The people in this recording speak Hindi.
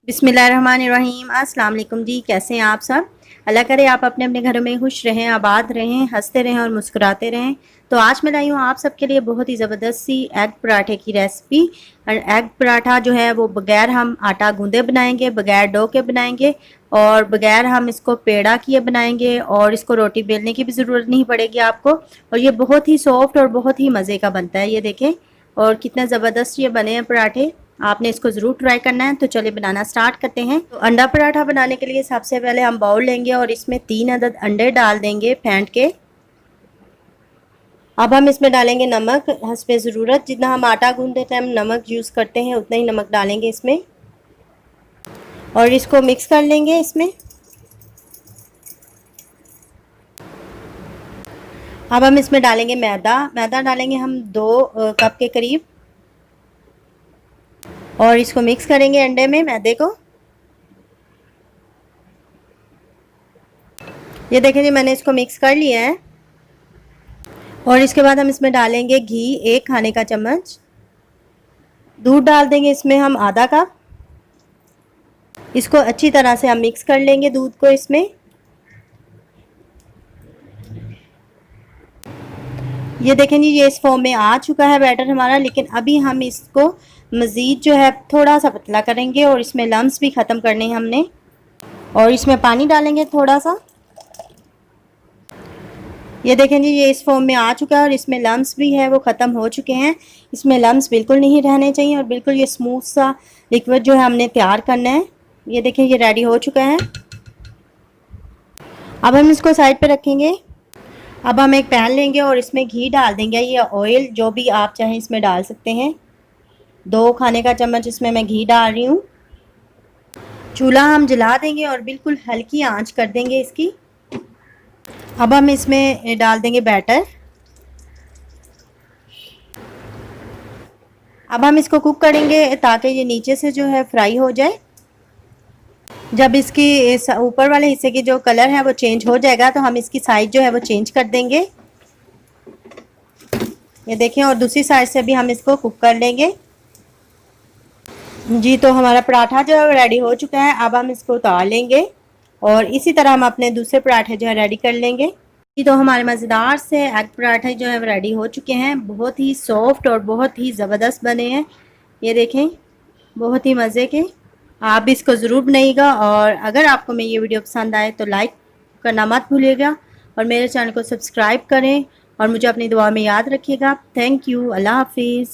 बिस्मिल्लाहिर्रहमानिर्रहीम। अस्सलाम वालेकुम जी, कैसे हैं आप सब। अल्लाह करे आप अपने अपने घरों में खुश रहें, आबाद रहें, हंसते रहें और मुस्कुराते रहें। तो आज मैं लाई हूँ आप सबके लिए बहुत ही ज़बरदस्त सी एग पराठे की रेसिपी। और एग पराठा जो है वो बगैर हम आटा गूंदे बनाएंगे, बगैर डो के बनाएंगे और बगैर हम इसको पेड़ा किए बनाएंगे, और इसको रोटी बेलने की भी ज़रूरत नहीं पड़ेगी आपको। और ये बहुत ही सॉफ्ट और बहुत ही मज़े का बनता है, ये देखें। और कितना ज़बरदस्त ये बने हैं पराठे, आपने इसको ज़रूर ट्राई करना है। तो चलिए बनाना स्टार्ट करते हैं। तो अंडा पराठा बनाने के लिए सबसे पहले हम बाउल लेंगे और इसमें 3 अदद अंडे डाल देंगे फेंट के। अब हम इसमें डालेंगे नमक हस्बे ज़रूरत। जितना हम आटा गूंदते टाइम नमक यूज़ करते हैं उतना ही नमक डालेंगे इसमें, और इसको मिक्स कर लेंगे इसमें। अब हम इसमें डालेंगे मैदा। मैदा डालेंगे हम 2 कप के करीब, और इसको मिक्स करेंगे अंडे में मैदे को। ये देखें जी, मैंने इसको मिक्स कर लिया है। और इसके बाद हम इसमें डालेंगे घी 1 खाने का चम्मच। दूध डाल देंगे इसमें हम आधा कप। इसको अच्छी तरह से हम मिक्स कर लेंगे दूध को इसमें। ये देखें जी, ये इस फॉर्म में आ चुका है बैटर हमारा, लेकिन अभी हम इसको मज़ीद जो है थोड़ा सा पतला करेंगे और इसमें लम्स भी ख़त्म करने हैं हमने। और इसमें पानी डालेंगे थोड़ा सा। ये देखें जी, ये इस फॉर्म में आ चुका है और इसमें लम्स भी है वो ख़त्म हो चुके हैं। इसमें लम्स बिल्कुल नहीं रहने चाहिए, और बिल्कुल ये स्मूथ सा लिक्विड जो है हमने तैयार करना है। ये देखें, ये रेडी हो चुका है। अब हम इसको साइड पे रखेंगे। अब हम एक पैन लेंगे और इसमें घी डाल देंगे, या ऑयल जो भी आप चाहें इसमें डाल सकते हैं। 2 खाने का चम्मच इसमें मैं घी डाल रही हूँ। चूल्हा हम जला देंगे और बिल्कुल हल्की आंच कर देंगे इसकी। अब हम इसमें डाल देंगे बैटर। अब हम इसको कुक करेंगे ताकि ये नीचे से जो है फ्राई हो जाए। जब इसकी ऊपर वाले हिस्से की जो कलर है वो चेंज हो जाएगा तो हम इसकी साइड जो है वो चेंज कर देंगे। ये देखें, और दूसरी साइड से भी हम इसको कुक कर लेंगे जी। तो हमारा पराठा जो है रेडी हो चुका है। अब हम इसको उतार लेंगे और इसी तरह हम अपने दूसरे पराठे जो है रेडी कर लेंगे जी। तो हमारे मज़ेदार से एग पराठे जो है रेडी हो चुके हैं। बहुत ही सॉफ्ट और बहुत ही ज़बरदस्त बने हैं, ये देखें, बहुत ही मज़े के। आप भी इसको ज़रूर बनाइएगा, और अगर आपको मेरी ये वीडियो पसंद आए तो लाइक करना मत भूलिएगा, और मेरे चैनल को सब्सक्राइब करें, और मुझे अपनी दुआ में याद रखिएगा। Thank you. अल्लाह हाफिज़।